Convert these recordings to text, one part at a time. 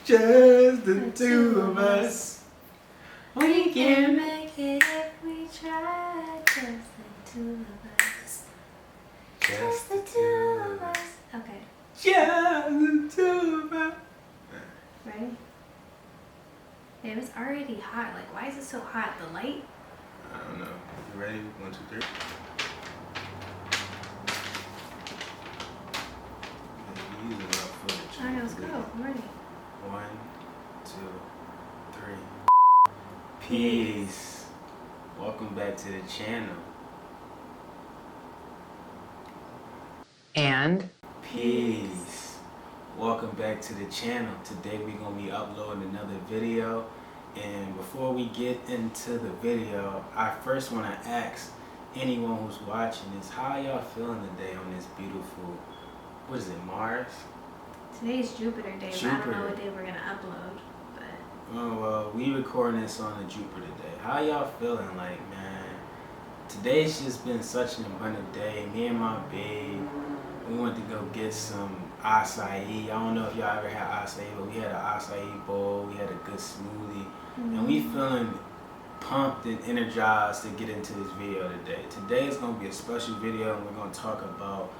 Just the two of us. We can make it if we try. Just the two of us. Just the two of us. Okay. Just the two of us. Ready? It was already hot. Like, why is it so hot? The light? I don't know. You ready? 1, 2, 3. Using up footage. Alright, let's go. I'm ready. 1, 2, 3. Peace. Welcome back to the channel. And Peace. Welcome back to the channel. Today we're going to be uploading another video. And before we get into the video, I first want to ask anyone who's watching this, how y'all feeling today on this beautiful, what is it, Mars? Today's Jupiter day, but I don't know what day we're going to upload. Oh, well, we recording this on the Jupiter day. How y'all feeling? Like, man, today's just been such an abundant day. Me and my babe, we went to go get some acai. I don't know if y'all ever had acai, but we had an acai bowl. We had a good smoothie. And we feeling pumped and energized to get into this video today. Today is going to be a special video, and we're going to talk about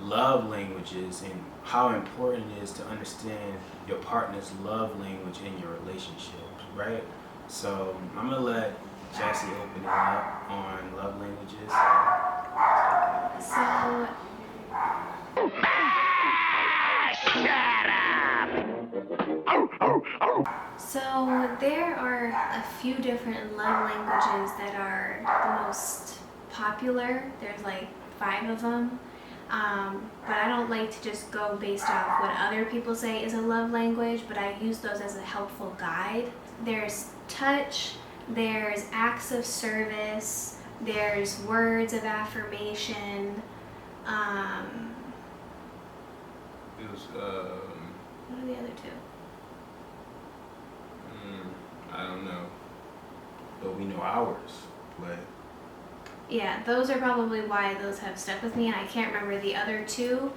love languages and how important it is to understand your partner's love language in your relationship, right? So I'm going to let Jessie open it up on love languages. So there are a few different love languages that are the most popular. There's like 5 of them. But I don't like to just go based off what other people say is a love language, but I use those as a helpful guide. There's touch, there's acts of service, there's words of affirmation. What are the other 2? I don't know. But we know ours. But yeah, those are probably why those have stuck with me, and I can't remember the other 2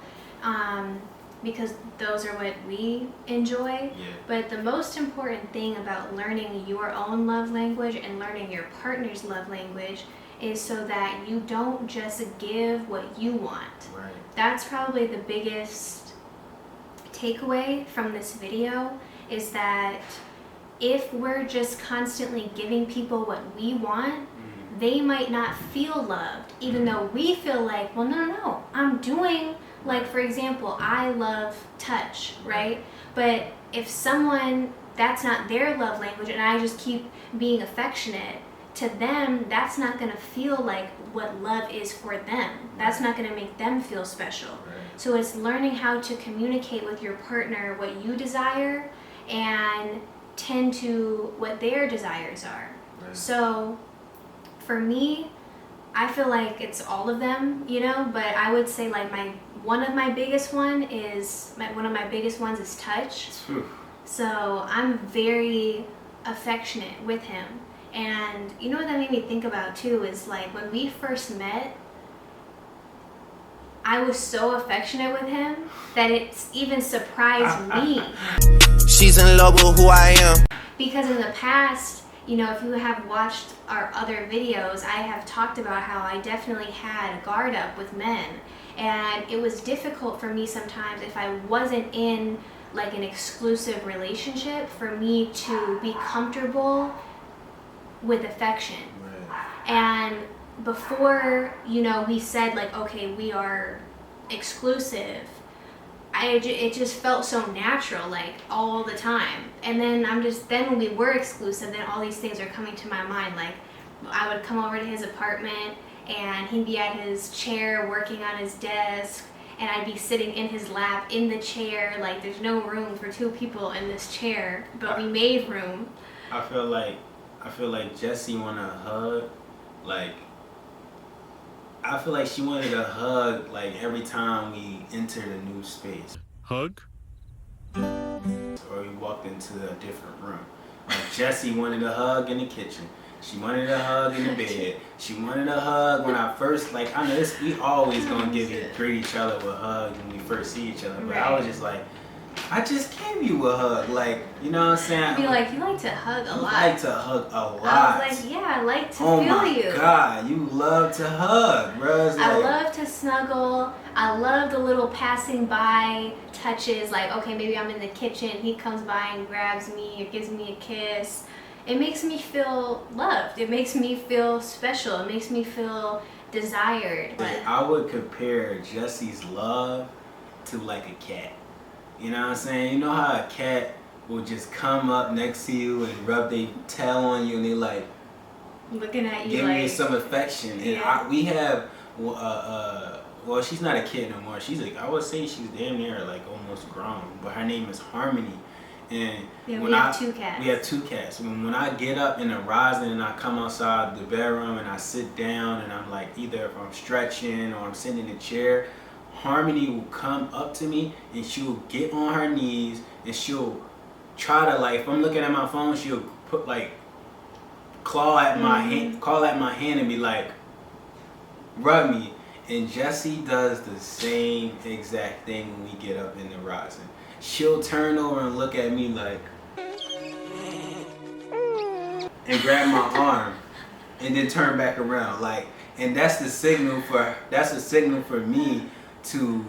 because those are what we enjoy. yeah. But the most important thing about learning your own love language and learning your partner's love language is so that you don't just give what you want. Right. That's probably the biggest takeaway from this video, is that if we're just constantly giving people what we want, they might not feel loved, even though we feel like, well, no, I'm doing, like, for example, I love touch, right? But if someone, that's not their love language, and I just keep being affectionate, to them, that's not gonna feel like what love is for them. That's not gonna make them feel special. Right. So it's learning how to communicate with your partner what you desire and tend to what their desires are. Right. So for me, I feel like it's all of them, you know, but I would say like one of my biggest ones is touch. So I'm very affectionate with him. And you know what that made me think about too is like when we first met, I was so affectionate with him that it's even surprised me. She's in love with who I am. Because in the past, you know, if you have watched our other videos, I have talked about how I definitely had a guard up with men. And it was difficult for me sometimes if I wasn't in like an exclusive relationship for me to be comfortable with affection. Right. And before, you know, we said like, okay, we are exclusive, it just felt so natural, like all the time. And then then when we were exclusive, then all these things are coming to my mind. Like I would come over to his apartment and he'd be at his chair working on his desk, and I'd be sitting in his lap in the chair. Like there's no room for 2 people in this chair, but we made room. I feel like Jessie want a hug. Like, I feel like she wanted a hug like every time we entered a new space. Hug? Or we walked into a different room. Like Jessie wanted a hug in the kitchen. She wanted a hug in the bed. She wanted a hug when I first, like, I know we always gonna greet each other with hugs when we first see each other. But I was just like, I just gave you a hug. Like, you know what I'm saying? I'd be like, you like to hug a lot. You like to hug a lot. I was like, yeah, I like to feel you. Oh my God, you love to hug, bro. I love to snuggle. I love the little passing by touches. Like, okay, maybe I'm in the kitchen. He comes by and grabs me or gives me a kiss. It makes me feel loved. It makes me feel special. It makes me feel desired. I would compare Jessie's love to like a cat. You know what I'm saying? You know how a cat will just come up next to you and rub their tail on you and they like looking at you, giving like, you some affection. And we have, well, she's not a kid no more. She's like, I would say she's damn near like almost grown, but her name is Harmony. And yeah, we have 2 cats. We have 2 cats. When I get up in the rising and I come outside the bedroom and I sit down and I'm like, either if I'm stretching or I'm sitting in a chair, Harmony will come up to me and she'll get on her knees and she'll try to, like, if I'm looking at my phone, she'll put like claw at my hand and be like, rub me. And Jessie does the same exact thing when we get up in the rising. She'll turn over and look at me like, and grab my arm and then turn back around, like, and that's the signal for me to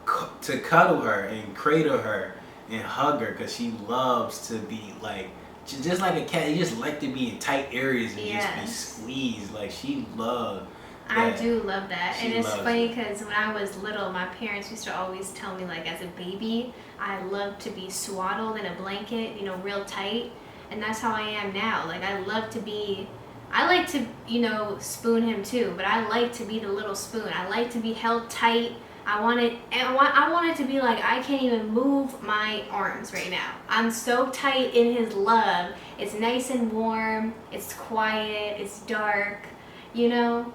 cuddle her and cradle her and hug her, because she loves to be like, just like a cat. You just like to be in tight areas and just be squeezed. Like, she loves that. I do love that. She and it's funny it. because when I was little, my parents used to always tell me, like, as a baby, I loved to be swaddled in a blanket, you know, real tight. And that's how I am now. Like, I like to, you know, spoon him too, but I like to be the little spoon. I like to be held tight. I want it to be like I can't even move my arms right now. I'm so tight in his love. It's nice and warm. It's quiet. It's dark, you know.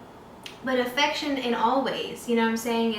But affection in all ways, you know what I'm saying?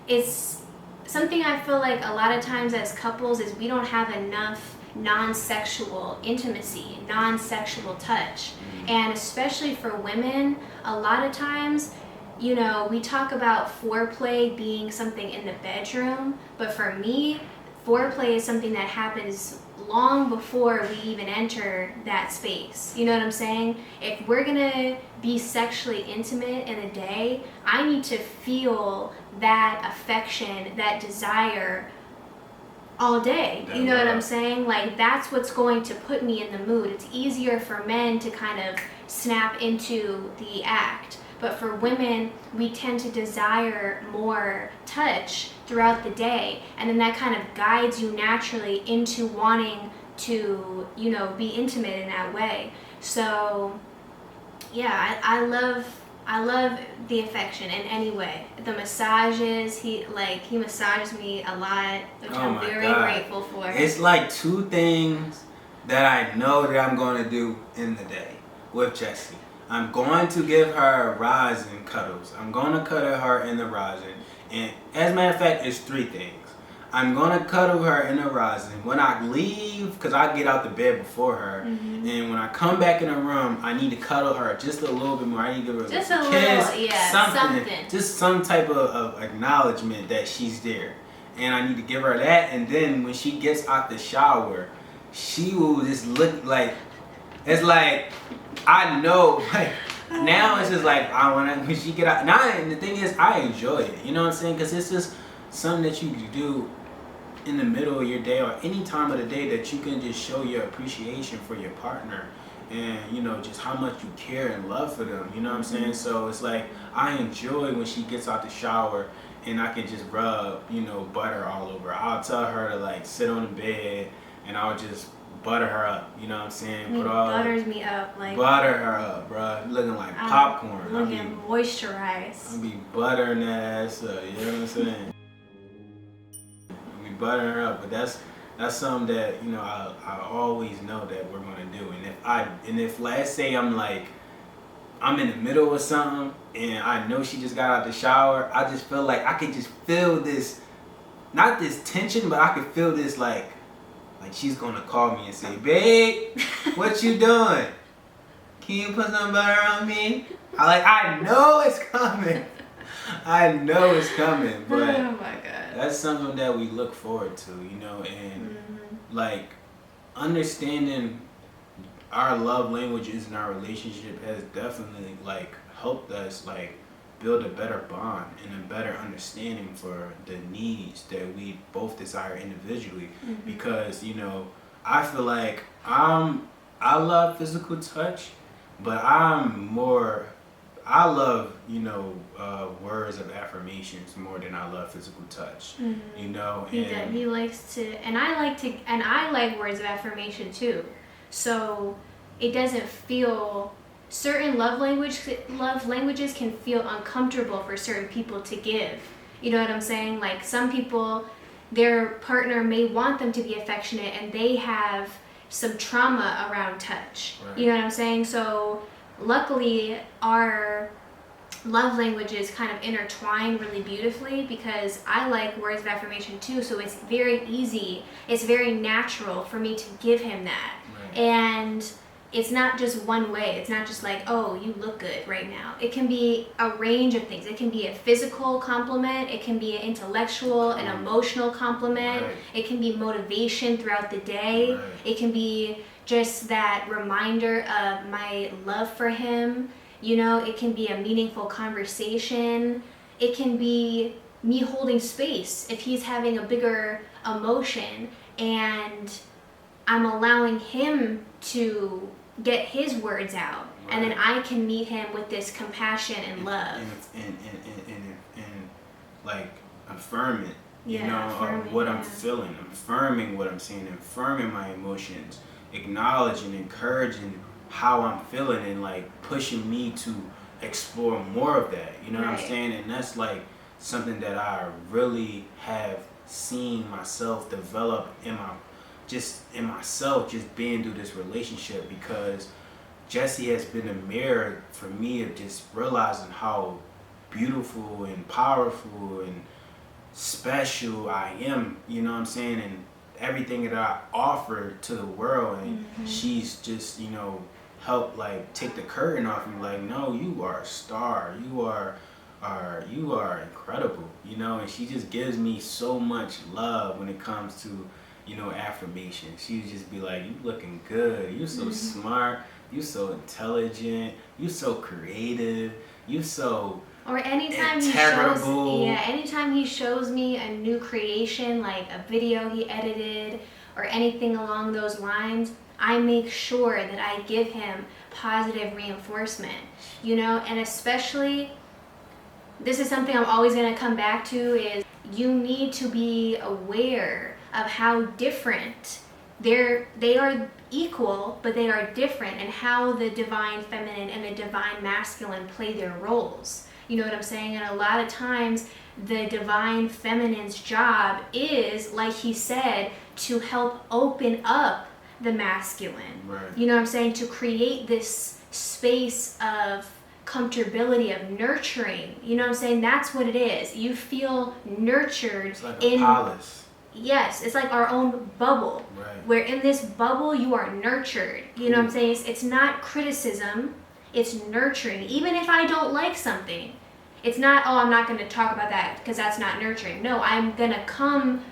It's something I feel like a lot of times as couples is we don't have enough non-sexual intimacy, non-sexual touch. And especially for women, a lot of times, you know, we talk about foreplay being something in the bedroom, but for me, foreplay is something that happens long before we even enter that space. You know what I'm saying? If we're gonna be sexually intimate in a day, I need to feel that affection, that desire all day. You know what I'm saying? Like, that's what's going to put me in the mood. It's easier for men to kind of snap into the act. But for women, we tend to desire more touch throughout the day. And then that kind of guides you naturally into wanting to, you know, be intimate in that way. So, yeah, I love the affection in any way. The massages, he massages me a lot, which I'm very grateful for. It's like 2 things that I know that I'm going to do in the day with Jessie. I'm going to give her rising cuddles. I'm going to cuddle her in the rising. And as a matter of fact, it's 3 things. I'm going to cuddle her in the rising. When I leave, because I get out the bed before her, and when I come back in the room, I need to cuddle her just a little bit more. I need to give her just a kiss, little, something. Just some type of acknowledgement that she's there. And I need to give her that. And then when she gets out the shower, she will just look like, it's like, I know, like, now it's just like, I want to, when she get out, now, and the thing is, I enjoy it, you know what I'm saying, because it's just something that you can do in the middle of your day or any time of the day that you can just show your appreciation for your partner and, you know, just how much you care and love for them, you know what I'm saying. So it's like, I enjoy when she gets out the shower and I can just rub, you know, butter all over. I'll tell her to, like, sit on the bed and I'll just butter her up, you know what I'm saying? Butters me up, like, butter her up, bro. Looking like popcorn. Looking moisturized. I'll be buttering that ass up, you know what I'm saying? I'll be buttering her up, but that's something that, you know, I always know that we're gonna do. And if let's say I'm in the middle of something and I know she just got out the shower, I just feel like I can just feel this, not this tension, but I can feel this like she's gonna call me and say, babe, what you doing? Can you put some butter on me? I know it's coming. I know it's coming, but oh my God. That's something that we look forward to, you know, and like understanding our love languages in our relationship has definitely like helped us like build a better bond and a better understanding for the needs that we both desire individually. Because, you know, I feel like I love physical touch, but I love, you know, words of affirmations more than I love physical touch. You know, and he likes to, and I like words of affirmation too. So it doesn't feel, certain love languages can feel uncomfortable for certain people to give. You know what I'm saying? Like some people, their partner may want them to be affectionate, and they have some trauma around touch. Right. You know what I'm saying? So luckily our love languages kind of intertwine really beautifully, because I like words of affirmation too, so it's very easy, it's very natural for me to give him that. Right. And it's not just one way. It's not just like, oh, you look good right now. It can be a range of things. It can be a physical compliment. It can be an intellectual and emotional compliment. Right. It can be motivation throughout the day. Right. It can be just that reminder of my love for him. You know, it can be a meaningful conversation. It can be me holding space if he's having a bigger emotion, and I'm allowing him to get his words out, right. and then I can meet him with this compassion and love. And like affirm it, you Yeah, know, affirming, of what I'm yeah. feeling, affirming what I'm seeing, affirming my emotions, acknowledging, encouraging how I'm feeling, and like pushing me to explore more of that, you know what I'm Right. saying? And that's like something that I really have seen myself develop in myself, just being through this relationship, because Jessie has been a mirror for me of just realizing how beautiful and powerful and special I am, you know what I'm saying, and everything that I offer to the world, and she's just, you know, helped like take the curtain off and be like, no, you are a star, you are incredible, you know, and she just gives me so much love when it comes to, you know, affirmation. She would just be like, you looking good, you so smart, you so intelligent, you so creative, you so Or anytime anytime he shows me a new creation, like a video he edited or anything along those lines, I make sure that I give him positive reinforcement, you know. And especially, this is something I'm always going to come back to, is you need to be aware of how different they are, equal, but they are different, and how the divine feminine and the divine masculine play their roles. You know what I'm saying? And a lot of times the divine feminine's job is, like he said, to help open up the masculine. Right. You know what I'm saying? To create this space of comfortability, of nurturing. You know what I'm saying? That's what it is. You feel nurtured. It's like a palace. Yes, it's like our own bubble. Right. Where in this bubble you are nurtured. You know what I'm saying? It's not criticism, it's nurturing. Even if I don't like something, it's not, oh, I'm not going to talk about that because that's not nurturing. No, I'm going to come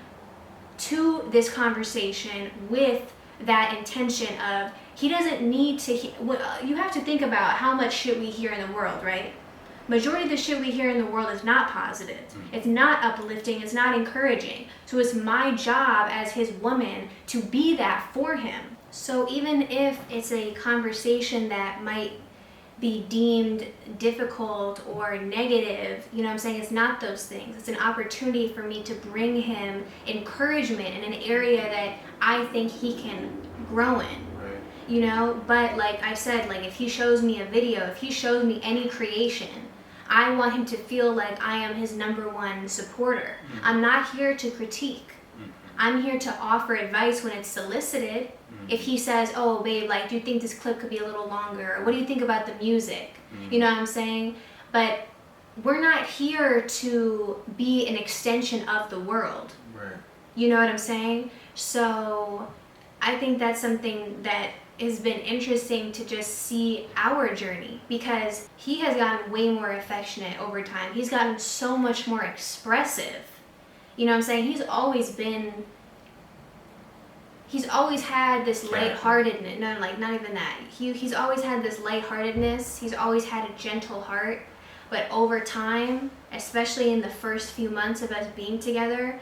to this conversation with that intention of, he doesn't need to you have to think about how much shit we hear in the world, right? Majority of the shit we hear in the world is not positive. It's not uplifting, it's not encouraging. So it's my job as his woman to be that for him. So even if it's a conversation that might be deemed difficult or negative, you know what I'm saying? It's not those things. It's an opportunity for me to bring him encouragement in an area that I think he can grow in. Right. You know, but like I said, like if he shows me a video, if he shows me any creation, I want him to feel like I am his number one supporter. I'm not here to critique. I'm here to offer advice when it's solicited. If he says, oh babe, like, do you think this clip could be a little longer? Or what do you think about the music? You know what I'm saying? But we're not here to be an extension of the world. Right. You know what I'm saying? So I think that's something that has been interesting to just see our journey, because he has gotten way more affectionate over time. He's gotten so much more expressive. You know what I'm saying? He's always had this lightheartedness. No, like not even that. He's always had this lightheartedness. He's always had a gentle heart. But over time, especially in the first few months of us being together,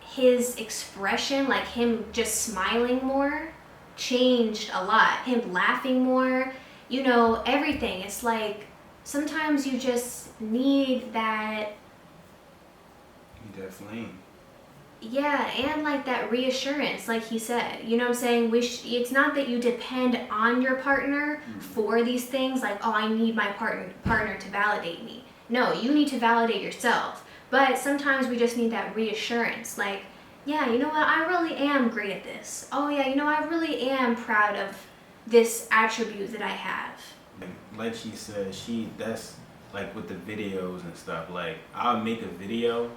his expression, like him just smiling more, changed a lot. Him laughing more, you know, everything. It's like sometimes you just need that. You definitely. Yeah, and like that reassurance, like he said, you know what I'm saying? It's not that you depend on your partner for these things, like, oh, I need my partner to validate me. No, you need to validate yourself. But sometimes we just need that reassurance, like, yeah, you know what? I really am great at this. Oh yeah, you know, I really am proud of this attribute that I have. Like she said, that's like with the videos and stuff. Like I'll make a video.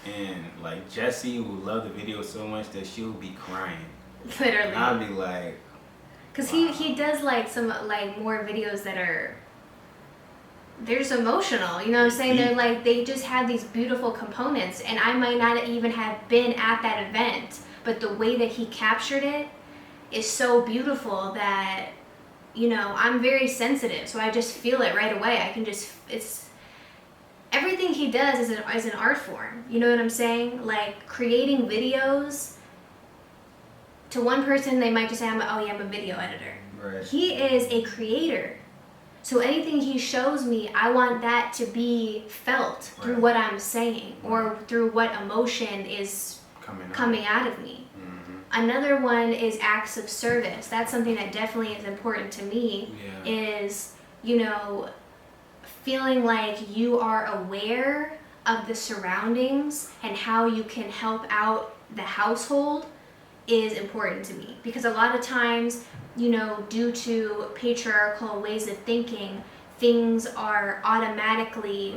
And like Jessie will love the video so much that she'll be crying. Literally. And I'll be like, because wow. he does like some like more videos that they're just emotional. You know what I'm saying? They're like they just have these beautiful components, and I might not even have been at that event, but the way that he captured it is so beautiful that, you know, I'm very sensitive, so I just feel it right away. I can just everything he does is an art form. You know what I'm saying? Like creating videos, to one person they might just say, I'm a video editor. Right. He is a creator. So anything he shows me, I want that to be felt through what I'm saying or through what emotion is coming out of me. Mm-hmm. Another one is acts of service. That's something that definitely is important to me. Yeah. Is, you know, feeling like you are aware of the surroundings and how you can help out the household is important to me. Because a lot of times, you know, due to patriarchal ways of thinking, things are automatically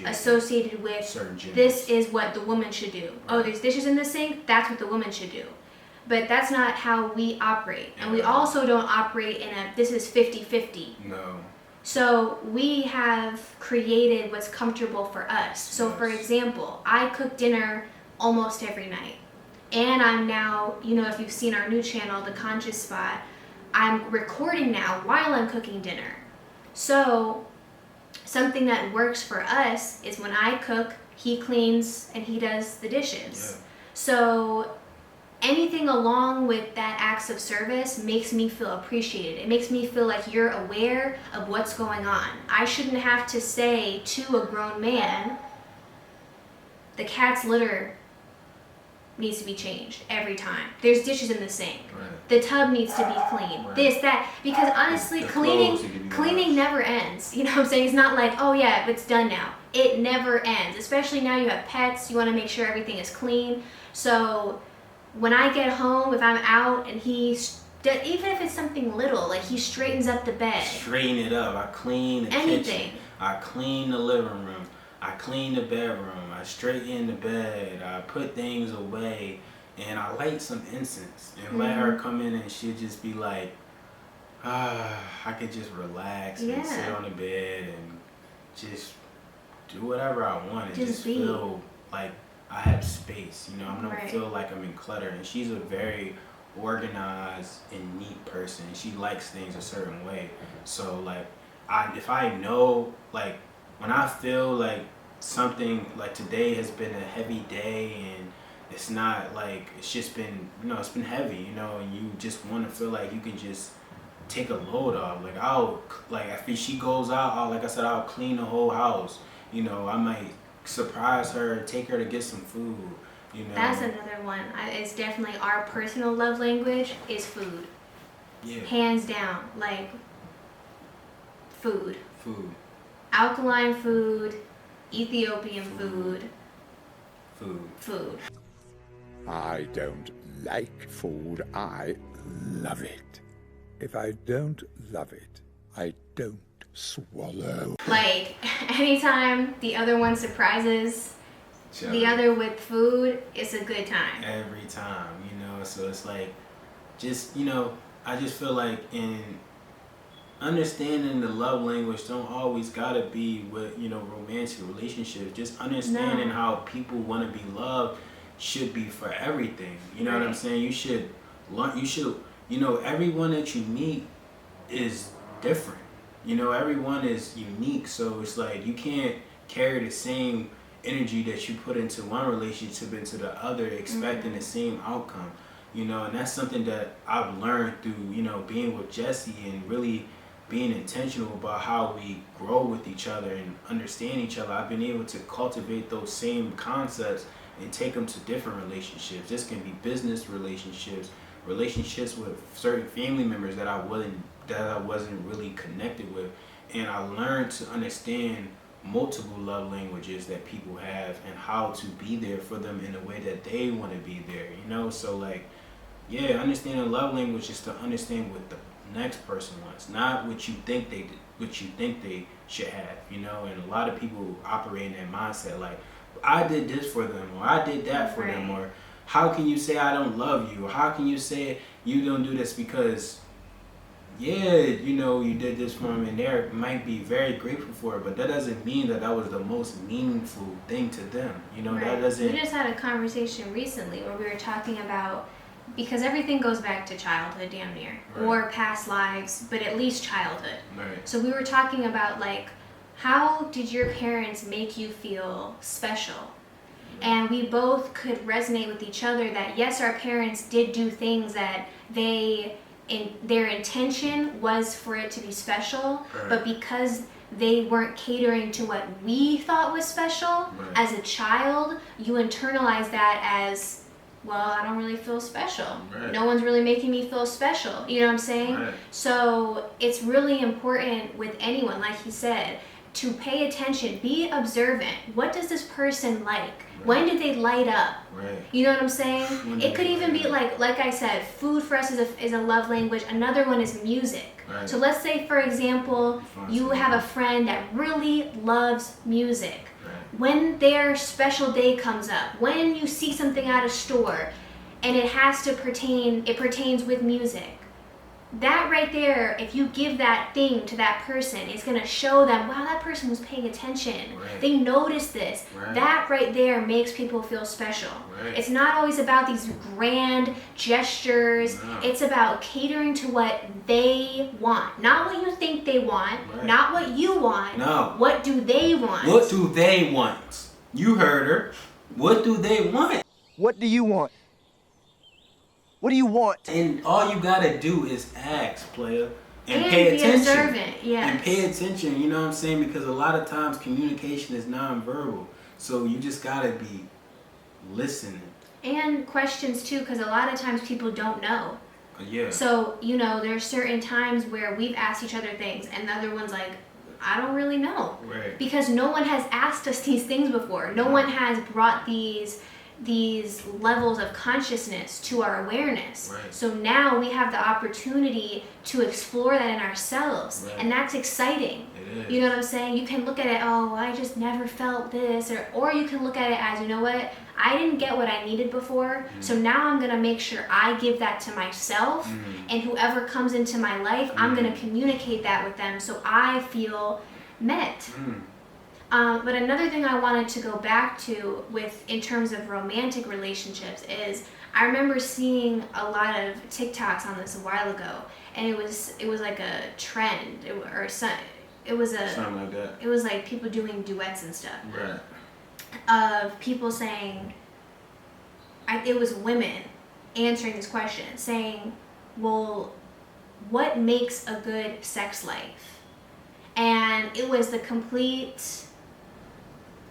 associated with this is what the woman should do. Right. Oh, there's dishes in the sink, that's what the woman should do. But that's not how we operate. And we also don't operate in this is 50-50. No. So we have created what's comfortable for us. So for example, I cook dinner almost every night. And I'm now, you know, if you've seen our new channel, The Conscious Spot, I'm recording now while I'm cooking dinner. So something that works for us is when I cook, he cleans and he does the dishes. Yeah. So anything along with that acts of service makes me feel appreciated. It makes me feel like you're aware of what's going on. I shouldn't have to say to a grown man, the cat's litter needs to be changed every time. There's dishes in the sink. Right. The tub needs to be clean. Right. This, that. Because honestly, cleaning never ends. You know what I'm saying? It's not like, oh yeah, it's done now. It never ends. Especially now you have pets. You want to make sure everything is clean. So when I get home, if I'm out and even if it's something little, like he straightens up the bed. Straighten it up. I clean the kitchen. I clean the living room. I clean the bedroom. I straighten the bed. I put things away. And I light some incense. And let her come in and she'll just be like, I could just relax and sit on the bed and just do whatever I want. And just feel like I have space, you know. I don't feel like I'm in clutter. And she's a very organized and neat person. She likes things a certain way. So like, if I know, like, when I feel like something, like today has been a heavy day and it's not like, it's just been, you know, it's been heavy, you know, and you just want to feel like you can just take a load off. Like after she goes out, like I said, I'll clean the whole house. You know, I might surprise her, take her to get some food, you know. That's another one. It's definitely our personal love language is food. Yeah. Hands down, like food. Alkaline food, Ethiopian food. I don't like food, I love it. If I don't love it, I don't swallow. Like, anytime the other one surprises the other with food, it's a good time. Every time, you know, so it's like, just, you know, I just feel like understanding the love language don't always gotta be with, romantic relationships. Just understanding how people want to be loved should be for everything. You know what I'm saying? You should learn. Everyone that you meet is different. Everyone is unique. So it's like you can't carry the same energy that you put into one relationship into the other, expecting the same outcome. And that's something that I've learned through, being with Jessie and really being intentional about how we grow with each other and understand each other. I've been able to cultivate those same concepts and take them to different relationships. This can be business relationships, relationships with certain family members that I wasn't really connected with. And I learned to understand multiple love languages that people have and how to be there for them in a way that they want to be there. So like, yeah, understanding love language is to understand what the next person wants, not what you think they should have. And a lot of people operate in that mindset like, I did this for them, or I did that for them, or how can you say I don't love you, or how can you say you don't do this because you did this for them, and they might be very grateful for it, but that doesn't mean that was the most meaningful thing to them. That doesn't. We just had a conversation recently where we were talking about, because everything goes back to childhood damn near, or past lives, but at least childhood. So we were talking about like, how did your parents make you feel special? And we both could resonate with each other that yes, our parents did do things that their intention was for it to be special, but because they weren't catering to what we thought was special, as a child, you internalize that as, well, I don't really feel special. No one's really making me feel special. You know what I'm saying? So it's really important with anyone, like he said, to pay attention, be observant. What does this person like? When do they light up? You know what I'm saying? It could even be like I said, food for us is a love language. Another one is music. So let's say, for example, you have a friend that really loves music. When their special day comes up, when you see something at a store and it pertains with music, that right there, if you give that thing to that person, it's going to show them, wow, that person was paying attention. They noticed this. That right there makes people feel special. It's not always about these grand gestures. It's about catering to what they want. Not what you think they want. Not what you want. No. What do they want? What do they want? You heard her. What do they want? What do you want? What do you want? And all you gotta do is ask, player, and be pay attention. Observant, yes. And pay attention. You know what I'm saying? Because a lot of times communication is nonverbal, so you just gotta be listening. And questions too, because a lot of times people don't know. So there's certain times where we've asked each other things, and the other one's like, I don't really know, because no one has asked us these things before. No one has brought these levels of consciousness to our awareness. So now we have the opportunity to explore that in ourselves, and that's exciting. You know what I'm saying? You can look at it, oh, I just never felt this, or you can look at it as, you know what, I didn't get what I needed before, so now I'm going to make sure I give that to myself, and whoever comes into my life, I'm going to communicate that with them so I feel met. But another thing I wanted to go back to in terms of romantic relationships is, I remember seeing a lot of TikToks on this a while ago, and it was like a trend, it was something like that. It was like people doing duets and stuff. Of people saying, it was women answering this question, saying, well, what makes a good sex life? And it was the complete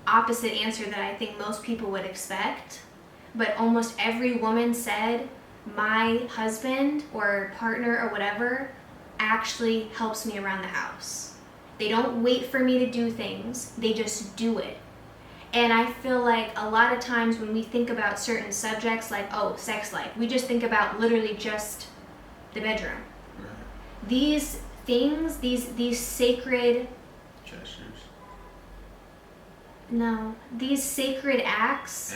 opposite answer that I think most people would expect, but almost every woman said, my husband or partner or whatever actually helps me around the house. They don't wait for me to do things, they just do it. And I feel like a lot of times when we think about certain subjects like, oh, sex life, we just think about literally just the bedroom. These things, these sacred gestures. No, these sacred acts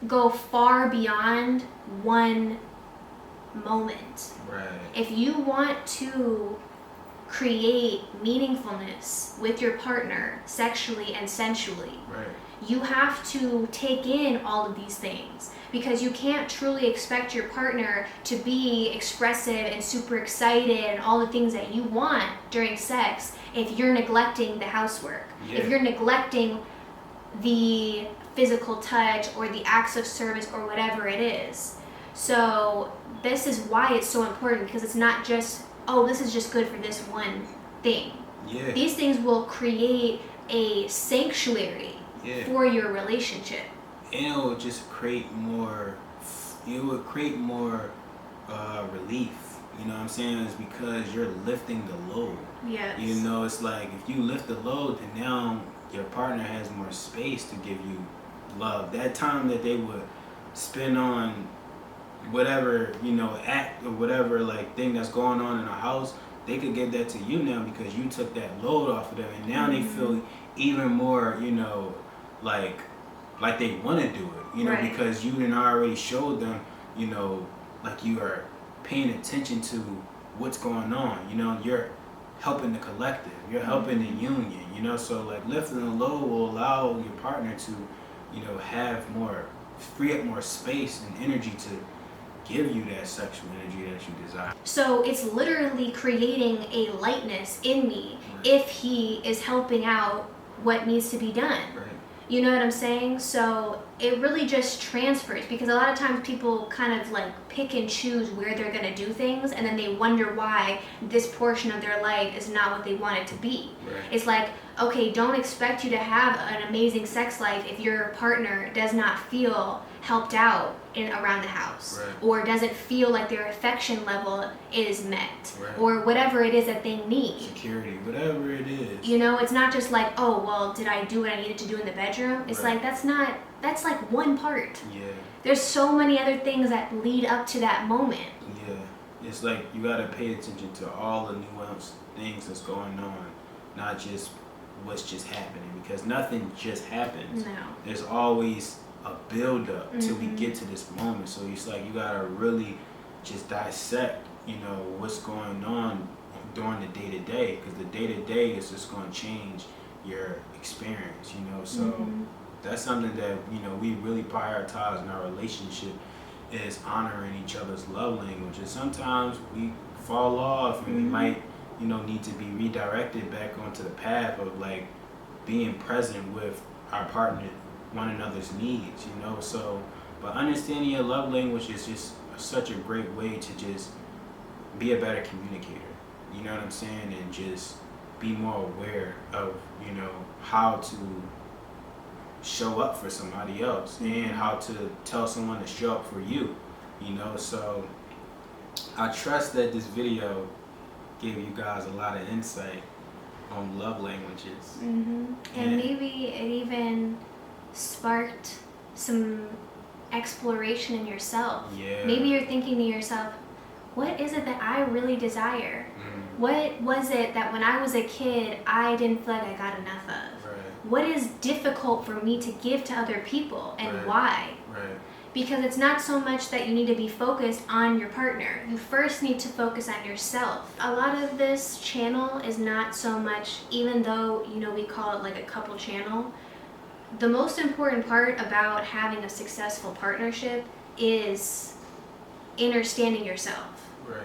go far beyond one moment. Right. If you want to create meaningfulness with your partner sexually and sensually, Right. you have to take in all of these things, because you can't truly expect your partner to be expressive and super excited and all the things that you want during sex if you're neglecting the housework, Yeah. if you're neglecting the physical touch or the acts of service or whatever it is. So this is why it's so important, because it's not just, oh, this is just good for this one thing. Yeah. These things will create a sanctuary Yeah. for your relationship. And it will just create more, it would create more relief. You know what I'm saying? It's because you're lifting the load. Yes. You know, it's like if you lift the load, then now your partner has more space to give you love. That time that they would spend on whatever, you know, act or whatever like thing that's going on in the house, they could give that to you now because you took that load off of them, and now they feel even more, you know, like they want to do it, you know, Right. because you done already showed them, you know, like you are paying attention to what's going on, you know, you're helping the collective, you're helping the union, you know, so like lifting the load will allow your partner to, you know, have more, free up more space and energy to give you that sexual energy that you desire. So it's literally creating a lightness in me if he is helping out what needs to be done. Right. You know what I'm saying? So it really just transfers, because a lot of times people kind of like pick and choose where they're going to do things, and then they wonder why this portion of their life is not what they want it to be. Right. It's like, okay, don't expect you to have an amazing sex life if your partner does not feel helped out around the house, Right. or doesn't feel like their affection level is met, Right. or whatever it is that they need. Security, whatever it is. You know, it's not just like, oh, well, did I do what I needed to do in the bedroom? It's Right. like, that's like one part. Yeah. There's so many other things that lead up to that moment. Yeah, it's like you gotta pay attention to all the nuanced things that's going on, not just what's just happening, because nothing just happens. No. There's always a build up till we get to this moment. So it's like you gotta really just dissect, you know, what's going on during the day to day, because the day to day is just going to change your experience, you know. So that's something that, you know, we really prioritize in our relationship, is honoring each other's love languages. Sometimes we fall off and we might, you know, need to be redirected back onto the path of like being present with our partner, one another's needs, you know. So, but understanding your love language is just such a great way to just be a better communicator, you know what I'm saying, and just be more aware of, you know, how to show up for somebody else and how to tell someone to show up for you, you know. So I trust that this video gave you guys a lot of insight on love languages. And maybe it even sparked some exploration in yourself. Yeah. Maybe you're thinking to yourself, what is it that I really desire? What was it that when I was a kid I didn't feel like I got enough of? Right. What is difficult for me to give to other people, and Right. why? Right. Because it's not so much that you need to be focused on your partner. You first need to focus on yourself. A lot of this channel is not so much, even though, you know, we call it like a couple channel, the most important part about having a successful partnership is understanding yourself. Right.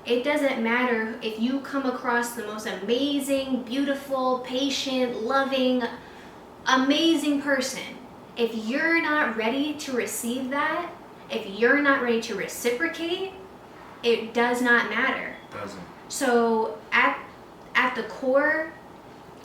It doesn't matter if you come across the most amazing, beautiful, patient, loving, amazing person. If you're not ready to receive that, if you're not ready to reciprocate, it does not matter. Doesn't. So at the core,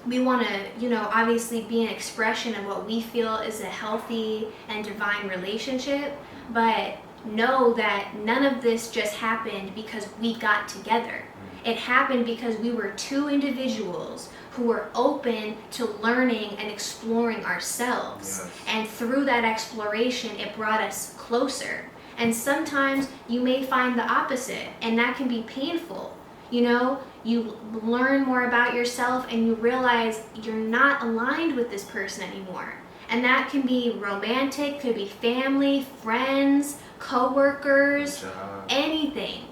we want to, you know, obviously be an expression of what we feel is a healthy and divine relationship, but know that none of this just happened because we got together. It happened because we were two individuals who were open to learning and exploring ourselves. Yes. And through that exploration, it brought us closer. And sometimes you may find the opposite, and that can be painful. You know, you learn more about yourself and you realize you're not aligned with this person anymore. And that can be romantic, could be family, friends, co-workers, Job. anything.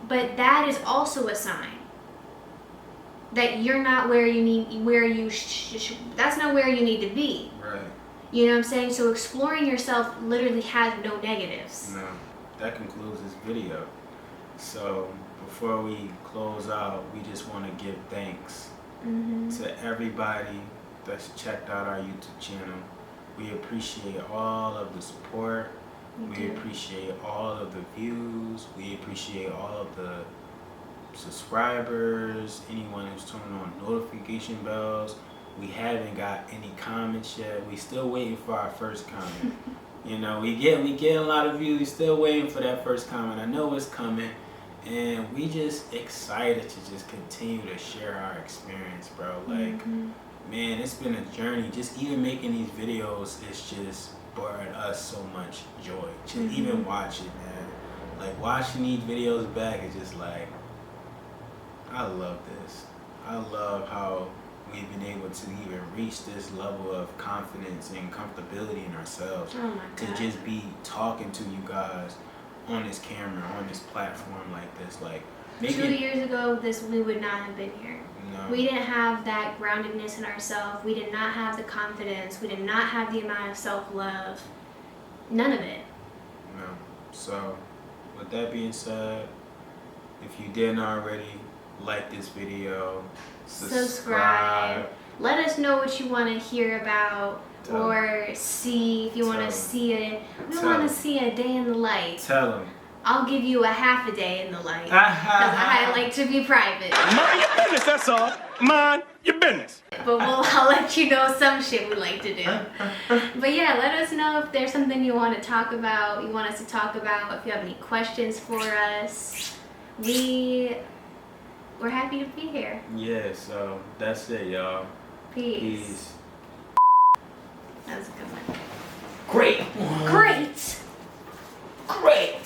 But that is also a sign that you're not where you need, that's not where you need to be. Right. You know what I'm saying? So exploring yourself literally has no negatives. No. That concludes this video. So before we close out, we just want to give thanks to everybody that's checked out our YouTube channel. We appreciate all of the support. We appreciate all of the views. We appreciate all of the subscribers, anyone who's turning on notification bells. We haven't got any comments yet. We still waiting for our first comment. You know, we get a lot of views. We still waiting for that first comment. I know it's coming, and we just excited to just continue to share our experience, bro. Like, man, it's been a journey. Just even making these videos, it's just brought us so much joy to even watch it, man. Like, watching these videos back is just like, I love this. I love how we've been able to even reach this level of confidence and comfortability in ourselves. Oh my God. To just be talking to you guys on this camera, on this platform like this. Like, 2 years ago, we would not have been here. No. We didn't have that groundedness in ourselves. We did not have the confidence. We did not have the amount of self-love. None of it. No. So, with that being said, if you didn't already, like this video, subscribe. Let us know what you want to hear about or see. If you want to see it, we want to see a day in the light. Tell them. I'll give you a half a day in the light because I like to be private. Mind your business, that's all. Mind your business. But I'll let you know some shit we like to do. But yeah, let us know if there's something you want to talk about, you want us to talk about, if you have any questions for us. We're happy to be here. Yeah, so that's it, y'all. Peace. That was a good one. Great. Great. Great.